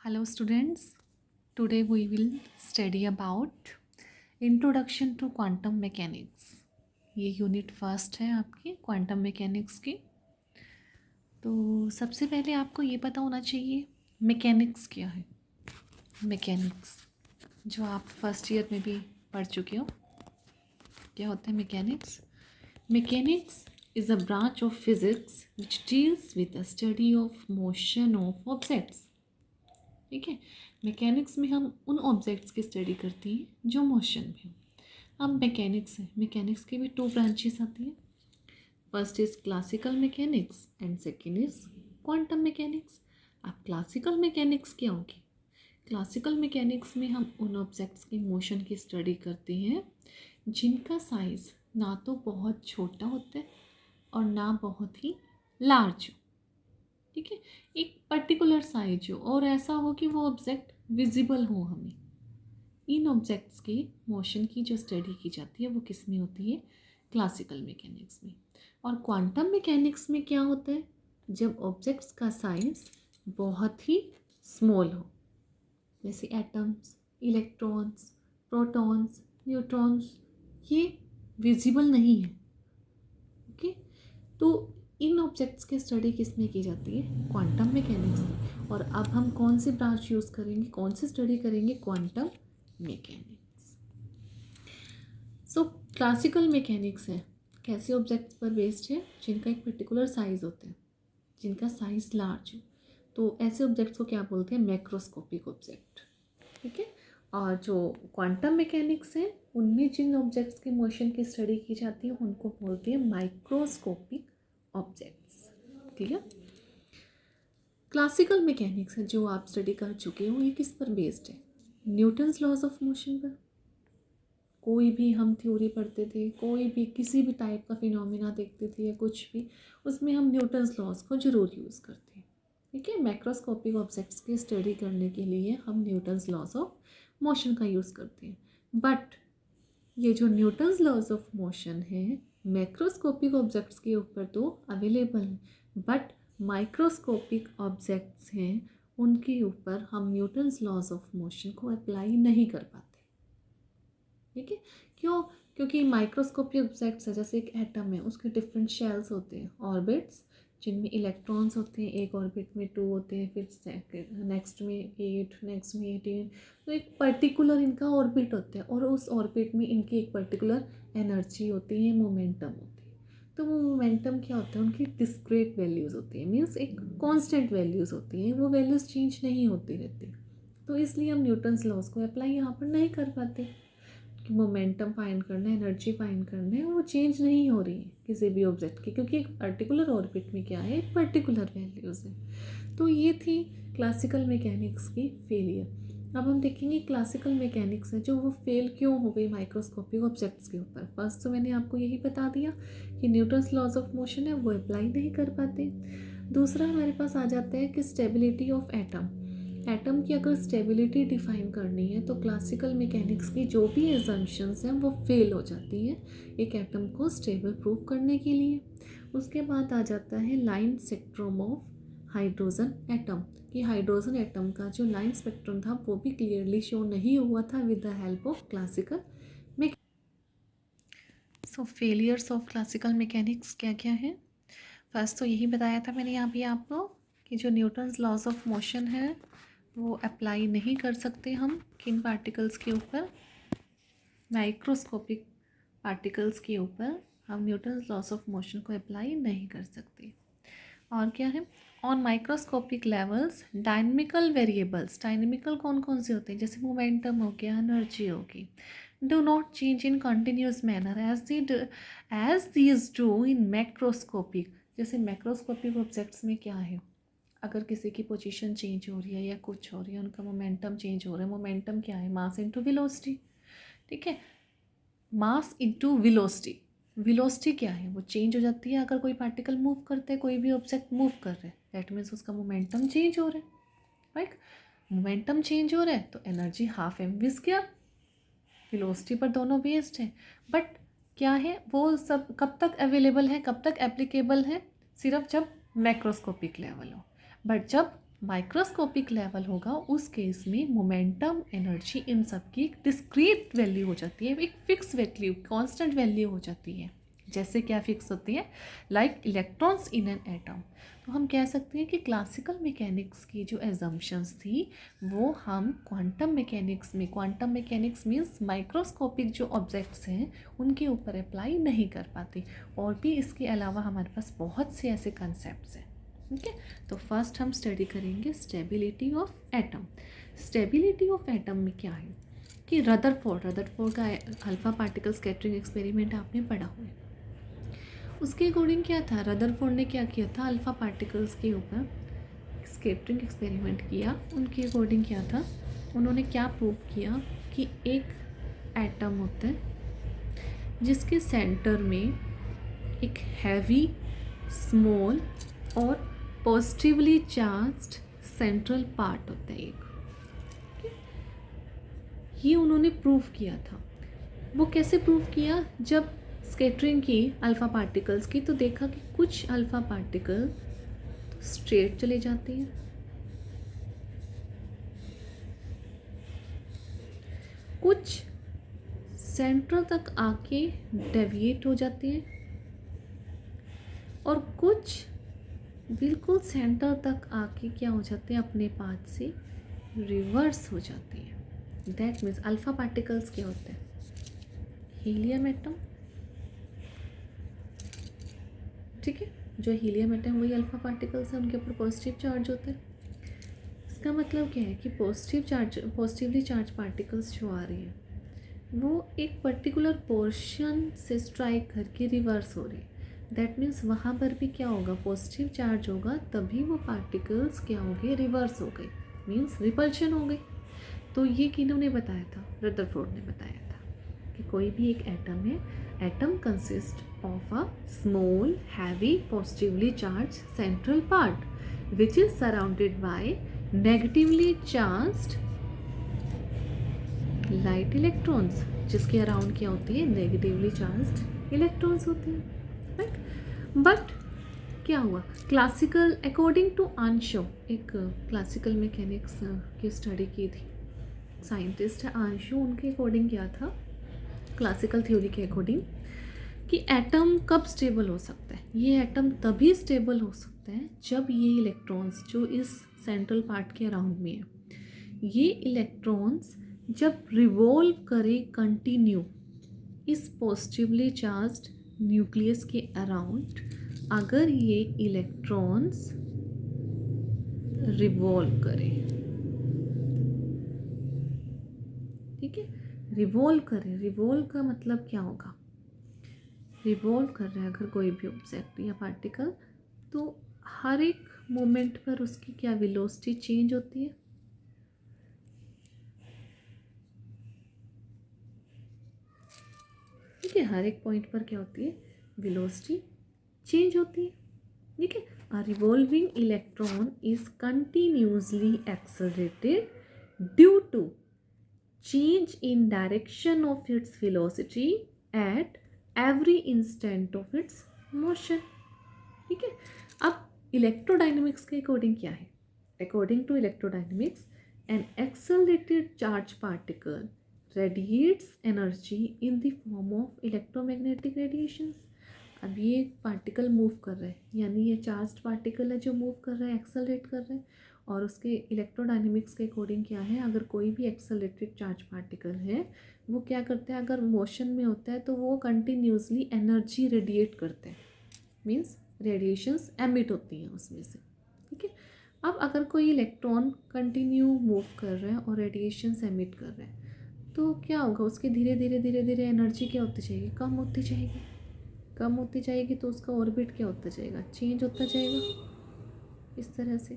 Hello students, today we will study about Introduction to Quantum Mechanics. ये unit first है आपकी quantum mechanics की। तो सबसे पहले आपको ये पता होना चाहिए मैकेनिक्स क्या है। मैकेनिक्स जो आप फर्स्ट ईयर में भी पढ़ चुके हो, क्या होता है mechanics. Mechanics is a branch of physics which deals with the study of motion of objects. ठीक है, मैकेनिक्स में हम उन ऑब्जेक्ट्स की स्टडी करते हैं जो मोशन में हो। अब मैकेनिक्स है, मैकेनिक्स की भी टू ब्रांचेस आती हैं। First is classical mechanics and second is quantum mechanics. अब क्लासिकल मैकेनिक्स क्या होगी? क्लासिकल मैकेनिक्स में हम उन ऑब्जेक्ट्स की मोशन की स्टडी करते हैं जिनका साइज़ ना तो बहुत छोटा होता है और ना बहुत ही लार्ज हो। ठीक है, एक पर्टिकुलर साइज हो और ऐसा हो कि वो ऑब्जेक्ट विजिबल हो हमें। इन ऑब्जेक्ट्स की मोशन की जो स्टडी की जाती है वो किस में होती है? क्लासिकल मैकेनिक्स में। और क्वांटम मैकेनिक्स में क्या होता है? जब ऑब्जेक्ट्स का साइज बहुत ही स्मॉल हो, जैसे एटम्स, इलेक्ट्रॉन्स, प्रोटॉन्स, न्यूट्रॉन्स, ये विजिबल नहीं है। ओके, तो इन ऑब्जेक्ट्स की स्टडी किस में की जाती है? क्वांटम मैकेनिक्स में। और अब हम कौन सी ब्रांच यूज़ करेंगे, कौन सी स्टडी करेंगे? Quantum mechanics. सो क्लासिकल मैकेनिक्स है, कैसे ऑब्जेक्ट्स पर बेस्ड है? जिनका एक पर्टिकुलर साइज होता है, जिनका साइज लार्ज हो। तो ऐसे ऑब्जेक्ट्स को क्या बोलते हैं? Macroscopic object. ठीक है, और जो क्वांटम मैकेनिक्स है उनमें जिन ऑब्जेक्ट्स के मोशन की स्टडी की जाती है उनको बोलते हैं microscopic objects. Clear? Classical mechanics है जो आप स्टडी कर चुके हो, ये किस पर बेस्ड है? न्यूटन्स लॉज ऑफ मोशन पर। कोई भी हम थ्योरी पढ़ते थे, कोई भी किसी भी टाइप का फिनोमिना देखते थे या कुछ भी, उसमें हम न्यूटन्स लॉज को ज़रूर यूज़ करते हैं। ठीक है, मैक्रोस्कोपिक ऑब्जेक्ट्स की स्टडी करने के लिए हम न्यूटन्स लॉज ऑफ मोशन का यूज़ करते हैं। बट ये जो न्यूटन्स लॉज ऑफ मोशन है मैक्रोस्कोपिक ऑब्जेक्ट्स के ऊपर तो अवेलेबल है, बट माइक्रोस्कोपिक ऑब्जेक्ट्स हैं उनके ऊपर हम न्यूटन्स लॉज ऑफ मोशन को अप्लाई नहीं कर पाते। ठीक है, क्यों? क्योंकि माइक्रोस्कोपिक ऑब्जेक्ट्स है, जैसे एक एटम है, उसके डिफरेंट शेल्स होते हैं, ऑर्बिट्स, जिनमें इलेक्ट्रॉन्स होते हैं। एक ऑर्बिट में 2 होते हैं, फिर नेक्स्ट में 8, नेक्स्ट में 18। तो एक पर्टिकुलर इनका ऑर्बिट होता है और उस ऑर्बिट में इनकी एक पर्टिकुलर एनर्जी होती है, मोमेंटम होती है। तो वो मोमेंटम क्या होता है? उनकी डिस्क्रीट वैल्यूज़ होती है, मीन्स एक कॉन्स्टेंट वैल्यूज़ होती हैं, वो वैल्यूज़ चेंज नहीं होती रहती। तो इसलिए हम न्यूटन्स लॉज को अप्लाई यहाँ पर नहीं कर पाते कि मोमेंटम फाइंड करना है, एनर्जी फाइंड करना है, वो चेंज नहीं हो रही है किसी भी ऑब्जेक्ट की, क्योंकि एक पर्टिकुलर ऑर्बिट में क्या है? एक पर्टिकुलर वैल्यूज़ है। तो ये थी क्लासिकल मैकेनिक्स की फेलियर। अब हम देखेंगे क्लासिकल मैकेनिक्स है जो वो फेल क्यों हो गई माइक्रोस्कोपिक ऑब्जेक्ट्स के ऊपर। फर्स्ट तो मैंने आपको यही बता दिया कि न्यूटन्स लॉज ऑफ मोशन है वो अप्लाई नहीं कर पाते। दूसरा हमारे पास आ जाता है कि स्टेबिलिटी ऑफ एटम। एटम की अगर स्टेबिलिटी डिफाइन करनी है तो क्लासिकल मैकेनिक्स की जो भी एजम्पशंस हैं वो फेल हो जाती है एक एटम को स्टेबल प्रूव करने के लिए। उसके बाद आ जाता है line spectrum of hydrogen atom, कि हाइड्रोजन एटम का जो लाइन स्पेक्ट्रम था वो भी क्लियरली शो नहीं हुआ था with the help of classical mechanics. So failures of classical mechanics क्या क्या है? फर्स्ट तो यही बताया था मैंने यहाँ पे आपको कि जो न्यूटन्स लॉज ऑफ मोशन है वो अप्लाई नहीं कर सकते हम किन पार्टिकल्स के ऊपर? माइक्रोस्कोपिक पार्टिकल्स के ऊपर हम न्यूटन्स लॉस ऑफ मोशन को अप्लाई नहीं कर सकते। और क्या है? On microscopic levels dynamical variables. Dynamical कौन कौन से होते हैं? जैसे मोमेंटम हो गया, एनर्जी होगी, do not change in continuous manner as these do in macroscopic. जैसे मैक्रोस्कोपिक ऑब्जेक्ट्स में क्या है? अगर किसी की पोजीशन चेंज हो रही है या कुछ हो रही है, उनका मोमेंटम चेंज हो रहा है। मोमेंटम क्या है? Mass into velocity. ठीक है, मास इनटू वेलोसिटी। वेलोसिटी क्या है? वो चेंज हो जाती है अगर कोई पार्टिकल मूव करता है, कोई भी ऑब्जेक्ट मूव कर रहा है, दैट मीन्स उसका मोमेंटम चेंज हो रहा है। राइट, मोमेंटम चेंज हो रहा है तो energy half M V square, velocity पर दोनों बेस्ड है। बट क्या है, वो सब कब तक अवेलेबल है, कब तक एप्लीकेबल है? सिर्फ जब मैक्रोस्कोपिक लेवल हो। बट जब माइक्रोस्कोपिक लेवल होगा उस केस में मोमेंटम एनर्जी इन सब की एक डिस्क्रीट वैल्यू हो जाती है, एक फिक्स वैल्यू, कांस्टेंट वैल्यू हो जाती है। जैसे क्या फिक्स होती है, like electrons in an atom. तो हम कह सकते हैं कि क्लासिकल मैकेनिक्स की जो एजम्पशंस थी वो हम क्वांटम मैकेनिक्स मीन्स माइक्रोस्कोपिक जो ऑब्जेक्ट्स हैं उनके ऊपर अप्लाई नहीं कर पाती। और भी इसके अलावा हमारे पास बहुत से ऐसे कंसेप्ट्स हैं। ठीक है, तो फर्स्ट हम स्टडी करेंगे stability of atom. Stability of atom में क्या है कि रदरफोर्ड का अल्फा पार्टिकल स्कैटरिंग एक्सपेरिमेंट आपने पढ़ा हुआ है। उसके अकॉर्डिंग क्या था, रदरफोर्ड ने क्या किया था, अल्फा पार्टिकल्स के ऊपर स्कैटरिंग एक्सपेरिमेंट किया। उनके अकॉर्डिंग क्या था, उन्होंने क्या प्रूव किया कि एक एटम होता है जिसके सेंटर में एक हैवी, स्मॉल और पॉजिटिवली चार्ज्ड सेंट्रल पार्ट होता है एक। ये उन्होंने प्रूव किया था। वो कैसे प्रूव किया, जब स्कैटरिंग की अल्फ़ा पार्टिकल्स की तो देखा कि कुछ अल्फ़ा पार्टिकल तो स्ट्रेट चले जाते हैं, कुछ सेंटर तक आके डेविएट हो जाते हैं और कुछ बिल्कुल सेंटर तक आके क्या हो जाते हैं, अपने पाथ से रिवर्स हो जाते हैं। दैट मीन्स अल्फ़ा पार्टिकल्स क्या होते हैं, हीलियम एटम। ठीक है, जो हीलियम एटम वही अल्फ़ा पार्टिकल्स हैं, उनके ऊपर पॉजिटिव चार्ज होता है। इसका मतलब क्या है कि पॉजिटिवली चार्ज पार्टिकल्स जो आ रहे हैं वो एक पर्टिकुलर पोर्शन से स्ट्राइक करके रिवर्स हो रहे हैं। दैट मीन्स वहाँ पर भी क्या होगा, पॉजिटिव चार्ज होगा, तभी वो पार्टिकल्स क्या हो गए, रिवर्स हो गए, मीन्स रिपल्शन हो गई। तो ये किन्होंने बताया था, रदरफोर्ड ने बताया था कि कोई भी एक एटम है, atom consist of a small heavy positively charge central part which is surrounded by negatively charged light electrons, जिसके अराउंड क्या होते हैं, नेगेटिवली चार्ज्ड इलेक्ट्रॉन्स होते हैं, राइट। बट क्या हुआ, क्लासिकल अकॉर्डिंग टू आंशो, एक क्लासिकल मैकेनिक्स की स्टडी की थी, साइंटिस्ट है आंशो, उनके अकॉर्डिंग क्या था, क्लासिकल थ्योरी के अकॉर्डिंग कि एटम कब स्टेबल हो सकता है, ये एटम तभी स्टेबल हो सकता है जब ये इलेक्ट्रॉन्स जो इस सेंट्रल पार्ट के अराउंड में है, ये इलेक्ट्रॉन्स जब रिवॉल्व करे कंटिन्यू इस पॉजिटिवली चार्ज्ड न्यूक्लियस के अराउंड, अगर ये इलेक्ट्रॉन्स रिवॉल्व करे, ठीक है, रिवॉल्व करे, रिवॉल्व का मतलब क्या होगा, रिवॉल्व कर रहा है अगर कोई भी ऑब्जेक्ट या पार्टिकल, तो हर एक मोमेंट पर उसकी क्या वेलोसिटी चेंज होती है, ठीक है, हर एक पॉइंट पर क्या होती है, वेलोसिटी चेंज होती है। ठीक है, a revolving electron is continuously accelerated due to change in direction of its velocity at every instant of its motion। ठीक है, अब इलेक्ट्रोडाइनमिक्स के अकॉर्डिंग क्या है, according to electrodynamics an accelerated charge particle radiates energy in the form of electromagnetic radiations. अब ये particle move कर रहा है, यानी ये चार्ज पार्टिकल है जो मूव कर रहा है, एक्सेलरेट कर रहा है, और उसके इलेक्ट्रोडायनेमिक्स के अकॉर्डिंग क्या है, अगर कोई भी एक्सेलरेटेड चार्ज पार्टिकल है वो क्या करते हैं, अगर मोशन में होता है तो वो कंटिन्यूसली एनर्जी रेडिएट करते हैं, मीन्स रेडिएशंस एमिट होती हैं उसमें से। ठीक है, अब अगर कोई इलेक्ट्रॉन कंटिन्यू मूव कर रहा है और रेडिएशंस एमिट कर रहा है तो क्या होगा, उसकी धीरे धीरे धीरे धीरे एनर्जी क्या होती जाएगी, कम होती जाएगी, कम होती जाएगी, तो उसका ऑर्बिट क्या होता जाएगा, चेंज होता जाएगा इस तरह से।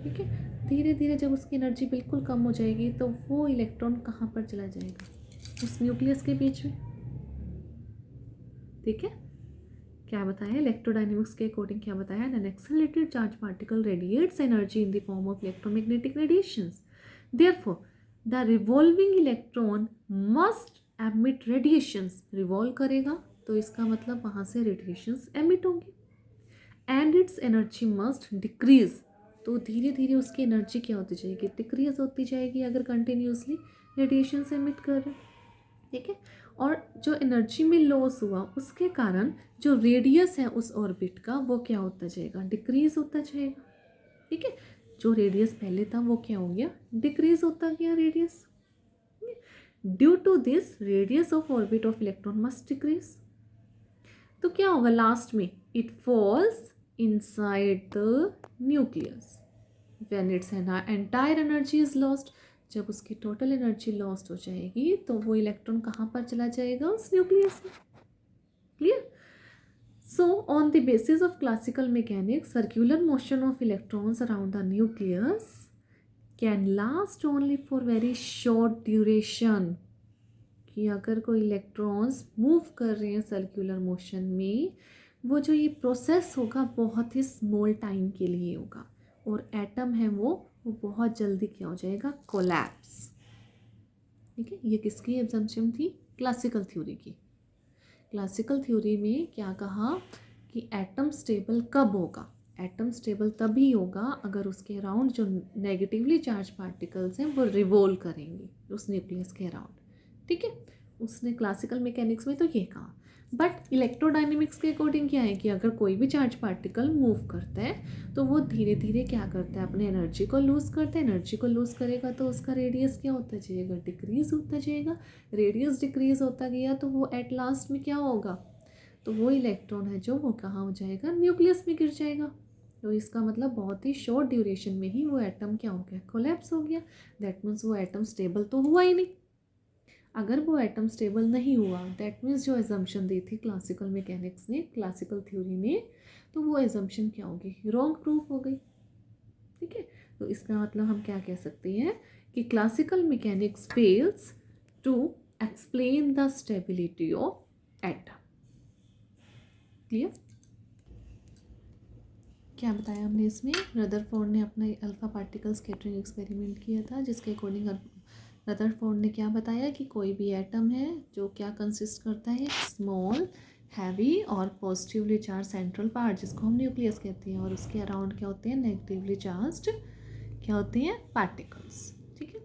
ठीक है, धीरे धीरे जब उसकी एनर्जी बिल्कुल कम हो जाएगी तो वो इलेक्ट्रॉन कहाँ पर चला जाएगा, उस न्यूक्लियस के बीच में। ठीक है, क्या बताया, इलेक्ट्रोडायनेमिक्स के अकॉर्डिंग क्या बताया, N accelerated charge particle radiates energy in the form of electromagnetic radiations, therefore the revolving electron must emit radiations, revolve करेगा तो इसका मतलब वहाँ से रेडिएशंस एमिट होंगी, and it's energy must decrease, तो धीरे धीरे उसकी एनर्जी क्या होती जाएगी, डिक्रीज होती जाएगी अगर कंटिन्यूसली रेडिएशन से एमिट कर रहे हैं, ठीक है। और जो एनर्जी में लॉस हुआ उसके कारण जो रेडियस है उस ऑर्बिट का वो क्या होता जाएगा, डिक्रीज होता जाएगा, ठीक है। जो रेडियस पहले था वो क्या हो गया, डिक्रीज होता गया radius. Due to this radius of orbit of electron must decrease. तो क्या होगा लास्ट में, it falls inside the nucleus when its entire energy is lost. जब उसकी टोटल एनर्जी लॉस्ट हो जाएगी तो वो इलेक्ट्रॉन कहाँ पर चला जाएगा, उस न्यूक्लियस में। Clear. So on the basis of classical mechanics circular motion of electrons around the nucleus can last only for very short duration. कि अगर कोई इलेक्ट्रॉन्स मूव कर रहे हैं सर्कुलर मोशन में, वो जो ये प्रोसेस होगा बहुत ही स्मॉल टाइम के लिए होगा, और एटम है वो बहुत जल्दी क्या हो जाएगा, कोलैप्स। ठीक है, ये किसकी एग्जम्पशन थी, क्लासिकल थ्योरी की। क्लासिकल थ्योरी में क्या कहा कि एटम स्टेबल कब होगा, एटम स्टेबल तभी होगा अगर उसके अराउंड जो नेगेटिवली चार्ज पार्टिकल्स हैं वो रिवॉल्व करेंगे उस न्यूक्लियस के अराउंड, ठीक है। उसने क्लासिकल मैकेनिक्स में तो ये कहा। बट इलेक्ट्रोडायनेमिक्स के अकॉर्डिंग क्या है कि अगर कोई भी चार्ज पार्टिकल मूव करता है तो वो धीरे धीरे क्या करता है, अपने एनर्जी को लूज़ करता है। एनर्जी को लूज़ करेगा तो उसका रेडियस क्या होता जाएगा, डिक्रीज़ होता जाएगा। रेडियस डिक्रीज़ होता गया तो वो एट लास्ट में क्या होगा, तो वो इलेक्ट्रॉन है जो वो कहाँ हो जाएगा, न्यूक्लियस में गिर जाएगा। तो इसका मतलब बहुत ही शॉर्ट ड्यूरेशन में ही वो एटम क्या हो गया, कोलैप्स हो गया। दैट मीन्स वो एटम स्टेबल तो हुआ ही नहीं। अगर वो एटम स्टेबल नहीं हुआ दैट मीन्स जो एजम्पशन दी थी क्लासिकल मैकेनिक्स ने, क्लासिकल थ्योरी ने, तो वो एजम्पशन क्या होगी, रॉन्ग प्रूफ हो गई, ठीक है। तो इसका मतलब हम क्या कह सकते हैं कि classical mechanics fails to explain the stability of atom. Clear. क्या बताया हमने इसमें, रदरफोर्ड ने अपना अल्फा पार्टिकल स्कैटरिंग एक्सपेरिमेंट किया था, जिसके अकॉर्डिंग रदरफोर्ड ने क्या बताया कि कोई भी एटम है जो क्या कंसिस्ट करता है, स्मॉल हैवी और पॉजिटिवली चार्ज सेंट्रल पार्ट जिसको हम न्यूक्लियस कहते हैं, और उसके अराउंड क्या होते हैं, नेगेटिवली चार्ज्ड क्या होते हैं, पार्टिकल्स, ठीक है।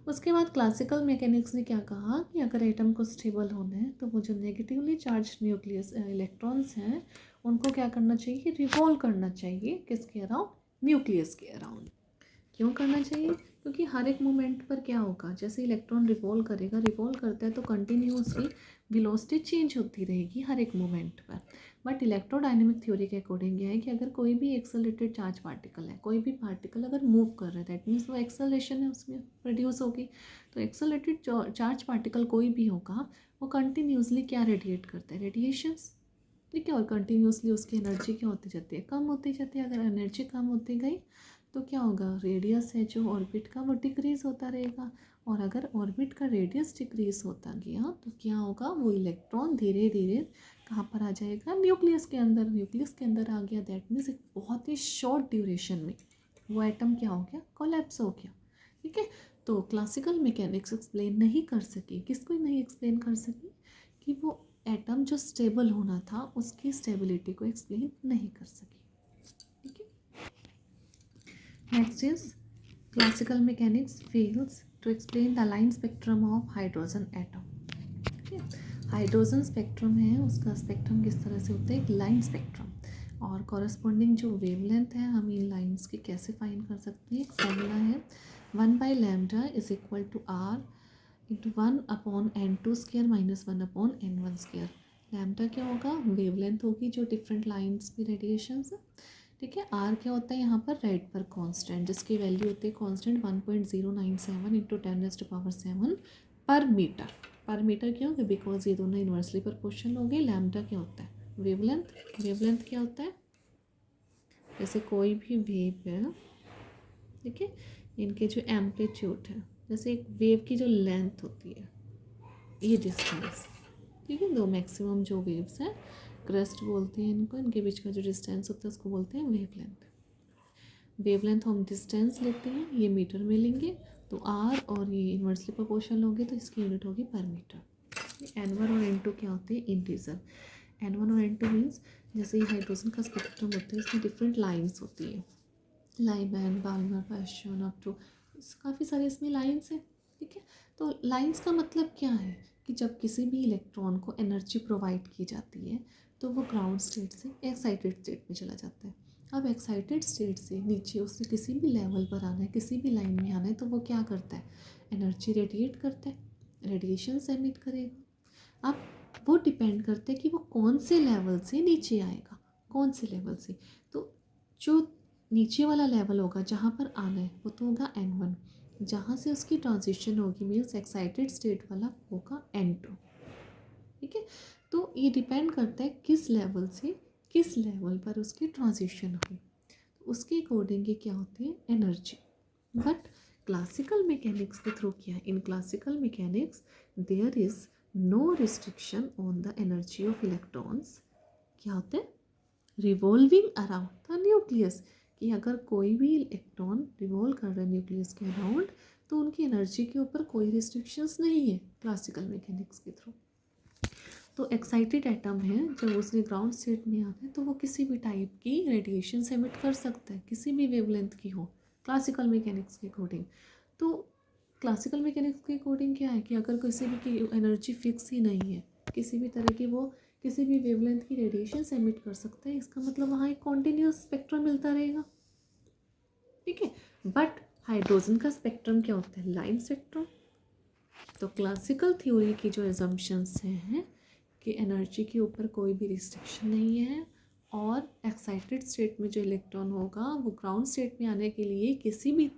उसके बाद क्लासिकल मैकेनिक्स ने क्या कहा कि अगर एटम को स्टेबल होना है तो वो जो नेगेटिवली चार्ज न्यूक्लियस इलेक्ट्रॉन्स हैं उनको क्या करना चाहिए, रिवॉल्व करना चाहिए, किसके अराउंड, न्यूक्लियस के अराउंड। क्यों करना चाहिए, क्योंकि हर एक मोमेंट पर क्या होगा, जैसे इलेक्ट्रॉन रिवॉल्व करेगा, रिवॉल्व करता है तो कंटिन्यूसली वेलोसिटी चेंज होती रहेगी हर एक मोमेंट पर। बट इलेक्ट्रोडायनेमिक थ्योरी के अकॉर्डिंग यह है कि अगर कोई भी एक्सेलरेटेड चार्ज पार्टिकल है, कोई भी पार्टिकल अगर मूव कर रहा है दैट मीन्स वो एक्सेलरेशन है उसमें प्रोड्यूस होगी। तो एक्सेलरेटेड चार्ज पार्टिकल कोई भी होगा वो कंटिन्यूसली क्या रेडिएट करता है, रेडिएशंस, ठीक है। और कंटिन्यूसली उसकी एनर्जी क्या होती जाती है, कम होती जाती है। अगर एनर्जी कम होती गई तो क्या होगा, रेडियस है जो ऑर्बिट का वो डिक्रीज़ होता रहेगा। और अगर ऑर्बिट का रेडियस डिक्रीज़ होता गया तो क्या होगा, वो इलेक्ट्रॉन धीरे धीरे कहाँ पर आ जाएगा, न्यूक्लियस के अंदर। न्यूक्लियस के अंदर आ गया दैट मीन्स एक बहुत ही शॉर्ट ड्यूरेशन में वो एटम क्या हो गया, कोलैप्स हो गया, ठीक है। तो क्लासिकल मैकेनिक्स एक्सप्लेन नहीं कर सकी, किसको नहीं एक्सप्लेन कर सकी, कि वो एटम जो स्टेबल होना था उसकी स्टेबिलिटी को एक्सप्लेन नहीं कर सकी, ठीक है। Next is classical mechanics fails to explain the line spectrum of hydrogen atom, ठीक है। हाइड्रोजन स्पेक्ट्रम है, उसका स्पेक्ट्रम किस तरह से होता है, एक लाइन स्पेक्ट्रम, और कॉरस्पॉन्डिंग जो वेवलेंथ है हम इन लाइंस की कैसे फाइंड कर सकते हैं, एक फॉर्मूला है 1/λ is equal to R into 1/n2 square minus 1/n1 square. Lambda क्या होगा, वेवलेंथ होगी जो डिफरेंट लाइंस की रेडिएशंस है, ठीक है। आर क्या होता है यहाँ पर, रेड पर कांस्टेंट, जिसकी वैल्यू होती है कांस्टेंट 1.097 इंटू 10⁻⁷ पर मीटर। पर मीटर क्यों, बिकॉज ये दोनों इन्वर्सली प्रोपोर्शनल हो गए। लैम्डा क्या होता है, वेवलेंथ, वेवलेंथ क्या होता है, जैसे कोई भी वेव है, ठीक है, इनके जो एम्पलीट्यूड है, जैसे एक वेव की जो लेंथ होती है, ये डिस्टेंस, ठीक है, दो मैक्सिमम जो वेव्स हैं, क्रेस्ट बोलते हैं इनको, इनके बीच का जो डिस्टेंस होता है उसको बोलते हैं वेवलेंथ। वेवलेंथ हम डिस्टेंस लेते हैं, ये मीटर में लेंगे तो आर, और ये इन्वर्सली प्रोपोर्शनल होगी तो इसकी यूनिट होगी पर मीटर। n1 और n2 क्या होते हैं, इंटीजर। n1 और n2 मीन्स जैसे ये हाइड्रोजन का स्पेक्ट्रम होता है इसमें डिफरेंट लाइन्स होती है, Lyman, Balmer, Paschen, up to काफ़ी सारे इसमें लाइंस हैं, ठीक है। तो लाइंस का मतलब क्या है कि जब किसी भी इलेक्ट्रॉन को एनर्जी प्रोवाइड की जाती है तो वो ग्राउंड स्टेट से एक्साइटेड स्टेट में चला जाता है। अब एक्साइटेड स्टेट से नीचे उससे किसी भी लेवल पर आना है, किसी भी लाइन में आना है, तो वो क्या करता है, एनर्जी रेडिएट करता है, रेडिएशन एमिट करेगा। अब वो डिपेंड करता है कि वो कौन से लेवल से नीचे आएगा, कौन से लेवल से। तो जो नीचे वाला लेवल होगा जहाँ पर आना है वो तो होगा N1, जहाँ से उसकी ट्रांजिशन होगी मीन्स एक्साइटेड स्टेट वाला होगा N2, ठीक है। तो ये डिपेंड करता है किस लेवल से किस लेवल पर उसकी ट्रांजिशन हुई, तो उसके अकॉर्डिंग ये क्या होती है, एनर्जी। बट क्लासिकल मैकेनिक्स के थ्रू क्या है, in classical mechanics there is no restriction on the energy of electrons. क्या होते हैं, रिवॉल्विंग अराउंड द न्यूक्लियस, कि अगर कोई भी इलेक्ट्रॉन रिवॉल्व कर रहा है न्यूक्लियस के अराउंड तो उनकी एनर्जी के ऊपर कोई रिस्ट्रिक्शंस नहीं है क्लासिकल मैकेनिक्स के थ्रू। तो एक्साइटेड एटम है, जब उसने ग्राउंड स्टेट में आना है तो वो किसी भी टाइप की रेडिएशन एमिट कर सकता है, किसी भी वेवलेंथ की हो, क्लासिकल मैकेनिक्स के अकॉर्डिंग। तो क्लासिकल मैकेनिक्स के अकॉर्डिंग क्या है कि अगर किसी भी की एनर्जी फिक्स ही नहीं है, किसी भी तरह की वो किसी भी वेवलेंथ की रेडिएशन एमिट कर सकता है, इसका मतलब वहाँ एक कॉन्टिन्यूस स्पेक्ट्रम मिलता रहेगा, ठीक है। बट हाइड्रोजन का स्पेक्ट्रम क्या होता है, लाइन स्पेक्ट्रम। तो क्लासिकल थ्योरी की जो एजम्पशंस हैं कि एनर्जी के ऊपर कोई भी रिस्ट्रिक्शन नहीं है और एक्साइटेड स्टेट में जो इलेक्ट्रॉन होगा वो ग्राउंड स्टेट में आने के लिए किसी भी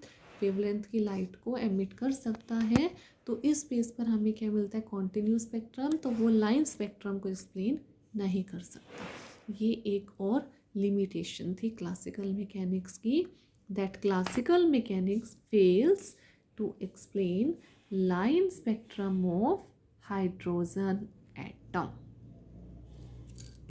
वेवलेंथ की लाइट को एमिट कर सकता है, तो इस बेस पर हमें क्या मिलता है, कॉन्टिन्यूस स्पेक्ट्रम। तो वो लाइन स्पेक्ट्रम को एक्सप्लेन नहीं कर सकता। ये एक और लिमिटेशन थी क्लासिकल मैकेनिक्स की, that classical mechanics fails to explain line spectrum of hydrogen atom.